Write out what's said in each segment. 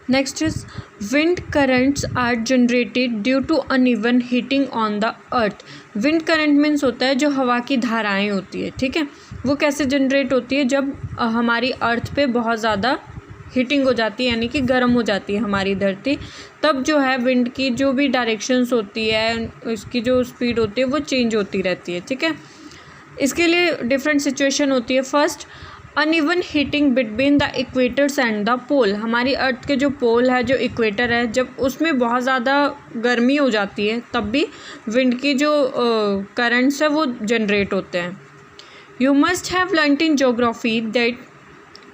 Next is wind currents are generated due to uneven heating on the earth. Wind current means होता है जो हवा की धाराएं होती है, ठीक है। वो कैसे जनरेट होती है, जब हमारी अर्थ पे बहुत ज़्यादा हीटिंग हो जाती है, यानी कि गर्म हो जाती है हमारी धरती, तब जो है विंड की जो भी डायरेक्शंस होती है, उसकी जो स्पीड होती है वो चेंज होती रहती है, ठीक है। इसके लिए डिफरेंट सिचुएशन होती है। First, uneven heating between the equators and the pole. हमारी अर्थ के जो पोल है, जो इक्वेटर है, जब उसमें बहुत ज़्यादा गर्मी हो जाती है तब भी विंड की जो करंट्स है वो जनरेट होते हैं। You must have learned in geography that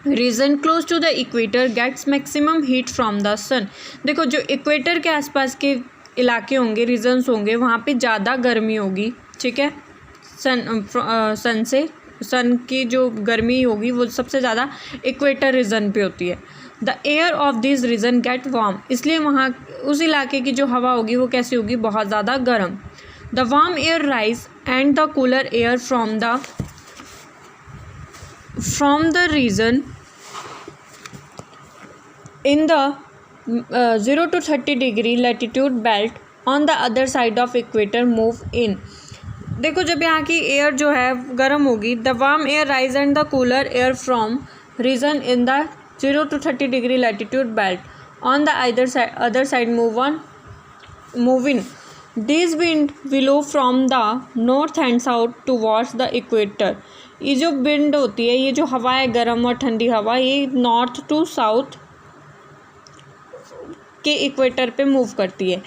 region close to the equator gets maximum heat from the sun. देखो, जो इक्वेटर के आसपास के इलाके होंगे, रीजन्स होंगे, वहाँ पे ज़्यादा गर्मी होगी, ठीक है। सन की जो गर्मी होगी वो सबसे ज़्यादा इक्वेटर रीजन पे होती है। The air of this region get warm, इसलिए वहाँ उस इलाके की जो हवा होगी वो कैसी होगी, बहुत ज़्यादा गर्म। The warm air rise and the cooler air from the region in the 0 to 30 degree latitude belt on the other side of equator move in। देखो, जब यहाँ की एयर जो है गर्म होगी, the warm air rise and the cooler air from region in the 0 to 30 degree latitude belt on the other side move in। These wind blow from the north and south towards the equator। ये जो wind होती है, ये जो हवा है गर्म और ठंडी हवा, ये नॉर्थ टू साउथ के इक्वेटर पे मूव करती है।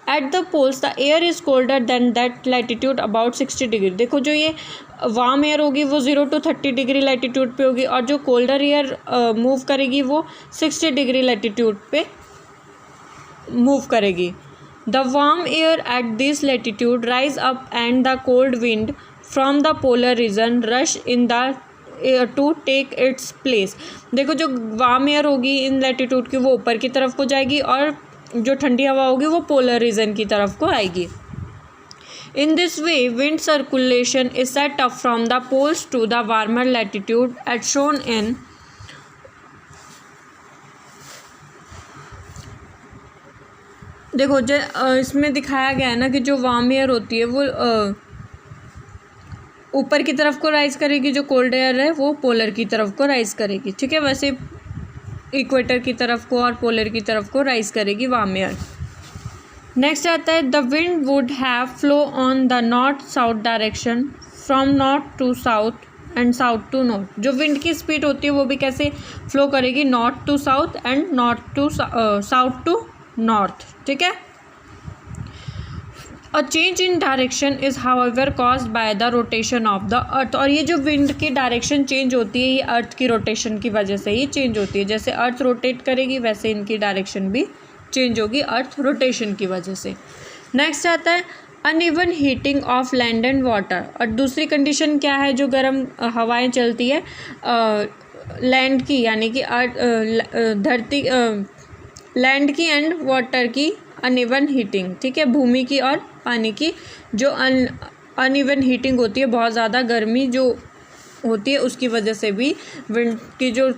At the poles the air is colder than that latitude about 60 degree. देखो, जो ये वार्म एयर होगी वो 0 to 30 डिग्री लैटिट्यूड पे होगी, और जो कोल्डर एयर मूव करेगी वो 60 डिग्री लैटिट्यूड पे मूव करेगी। The warm air at this latitude rise up and the cold wind from the polar region rush in the to take its place. देखो, जो वार्म एयर होगी इन latitude की वो ऊपर की तरफ को जाएगी, और जो ठंडी हवा होगी वो पोलर रीजन की तरफ को आएगी। In this way wind circulation is set up from the poles to the warmer latitude at shown in. देखो, जो इसमें दिखाया गया है ना कि जो वार्म एयर होती है वो ऊपर की तरफ को राइज करेगी, जो कोल्ड एयर है वो पोलर की तरफ को राइज करेगी, ठीक है। वैसे इक्वेटर की तरफ को और पोलर की तरफ को राइज करेगी वार्म एयर। नेक्स्ट आता है, the wind would have flow on the north south direction from north to south and south to north. जो विंड की स्पीड होती है वो भी कैसे फ्लो करेगी, north to south and north to south to north, ठीक है। A change in direction is however caused by the rotation of the earth. और ये जो विंड की डायरेक्शन चेंज होती है, ये अर्थ की रोटेशन की वजह से ही चेंज होती है। जैसे अर्थ रोटेट करेगी वैसे इनकी डायरेक्शन भी चेंज होगी अर्थ रोटेशन की वजह से। नेक्स्ट आता है uneven heating of land and water. और दूसरी कंडीशन क्या है, जो गर्म हवाएं चलती है लैंड की, यानी कि धरती लैंड की एंड वाटर की अनइवन हीटिंग, ठीक है। भूमि की और पानी की जो अनइवन हीटिंग होती है, बहुत ज़्यादा गर्मी जो होती है, उसकी वजह से भी विंड की जो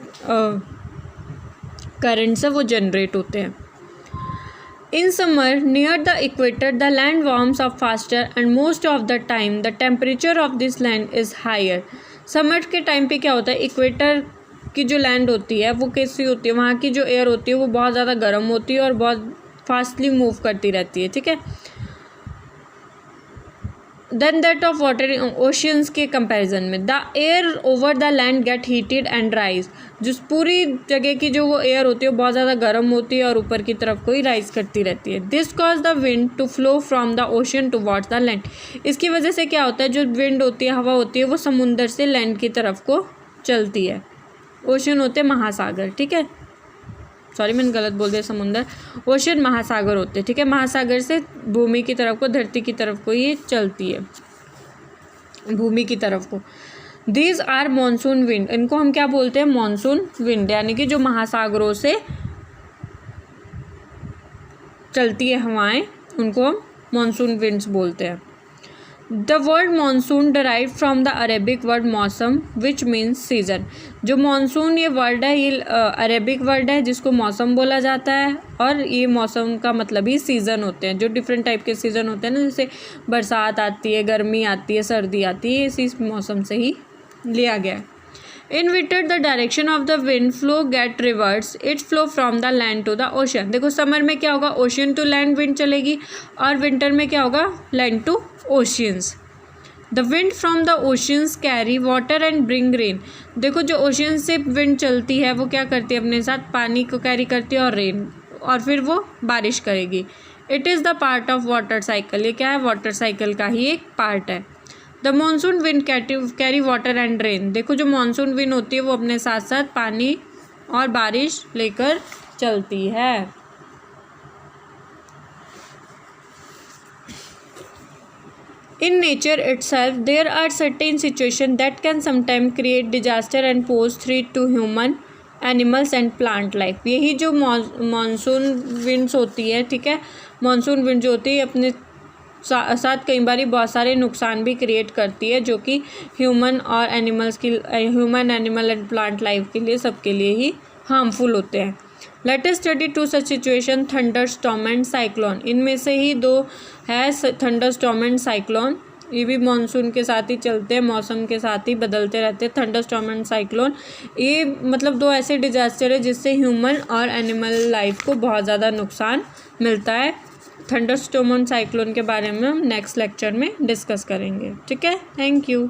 करंट्स है वो जनरेट होते हैं। In summer near the equator the land warms up faster and most of the time the temperature of this land is higher. Summer के टाइम पे क्या होता है, इक्वेटर की जो लैंड होती है वो कैसी होती है, वहाँ की जो एयर होती है वो बहुत ज़्यादा गर्म होती है और बहुत फास्टली मूव करती रहती है, ठीक है। Then that of water oceans के कंपैरिजन में the air over the land get heated and rise. जिस पूरी जगह की जो वो एयर होती है वो बहुत ज़्यादा गर्म होती है और ऊपर की तरफ को ही राइज करती रहती है। This cause the wind to flow from the ocean towards the land. इसकी वजह से क्या होता है, जो विंड होती है, हवा होती है, वो समुंदर से लैंड की तरफ को चलती है। ओशन होते हैं महासागर, ठीक है, सॉरी मैंने गलत बोल दिया, समुंदर। ओशन महासागर होते हैं, ठीक है। महासागर से भूमि की तरफ को, धरती की तरफ को ये चलती है, भूमि की तरफ को। These are monsoon wind. इनको हम क्या बोलते हैं, मानसून विंड, यानी कि जो महासागरों से चलती है हवाएं, उनको हम मानसून विंड्स बोलते हैं। The word monsoon derive from the Arabic word मौसम विच मीन्स सीज़न। जो मानसून ये वर्ड है ये अरेबिक वर्ड है जिसको मौसम बोला जाता है, और ये मौसम का मतलब ही सीज़न होते हैं। जो डिफरेंट टाइप के सीज़न होते हैं ना, जैसे बरसात आती है, गर्मी आती है, सर्दी आती है, इसी मौसम से ही लिया गया है। In winter the direction of the wind flow get reverse, its flow from the land to the ocean. देखो समर में क्या होगा, ओशन टू लैंड विंड चलेगी, और विंटर में क्या होगा, land to oceans. The wind from the oceans carry water and bring rain. देखो जो ओशियन से विंड चलती है वो क्या करती है, अपने साथ पानी को कैरी करती है और रेन, और फिर वो बारिश करेगी। It is the part of water cycle. ये क्या है, वाटर साइकिल का ही एक पार्ट है। The monsoon wind carry water and rain. देखो जो मानसून विंड होती है वो अपने साथ साथ पानी और बारिश लेकर चलती है। In nature itself, there are certain situations that can sometimes create disaster and pose threat to human, animals and plant life। यही जो मानसून विंड्स होती है, ठीक है, मानसून विंड जो होती है अपने साथ कई बार बहुत सारे नुकसान भी क्रिएट करती है, जो कि ह्यूमन और एनिमल्स की, human, animal and plant life के लिए, सबके लिए ही हार्मफुल होते हैं। Let us study to such situation, thunderstorm and cyclone. इनमें से ही दो है, थंडर स्टॉर्म एंड साइक्लोन। ये भी मानसून के साथ ही चलते हैं, मौसम के साथ ही बदलते रहते हैं। थंडर स्टॉर्म एंड साइक्लोन ये मतलब दो ऐसे डिजास्टर है जिससे ह्यूमन और एनिमल लाइफ को बहुत ज़्यादा नुकसान मिलता है। थंडर स्टॉर्म एंड साइक्लोन के बारे में हम नेक्स्ट लेक्चर में डिस्कस करेंगे। ठीक है, थैंक यू।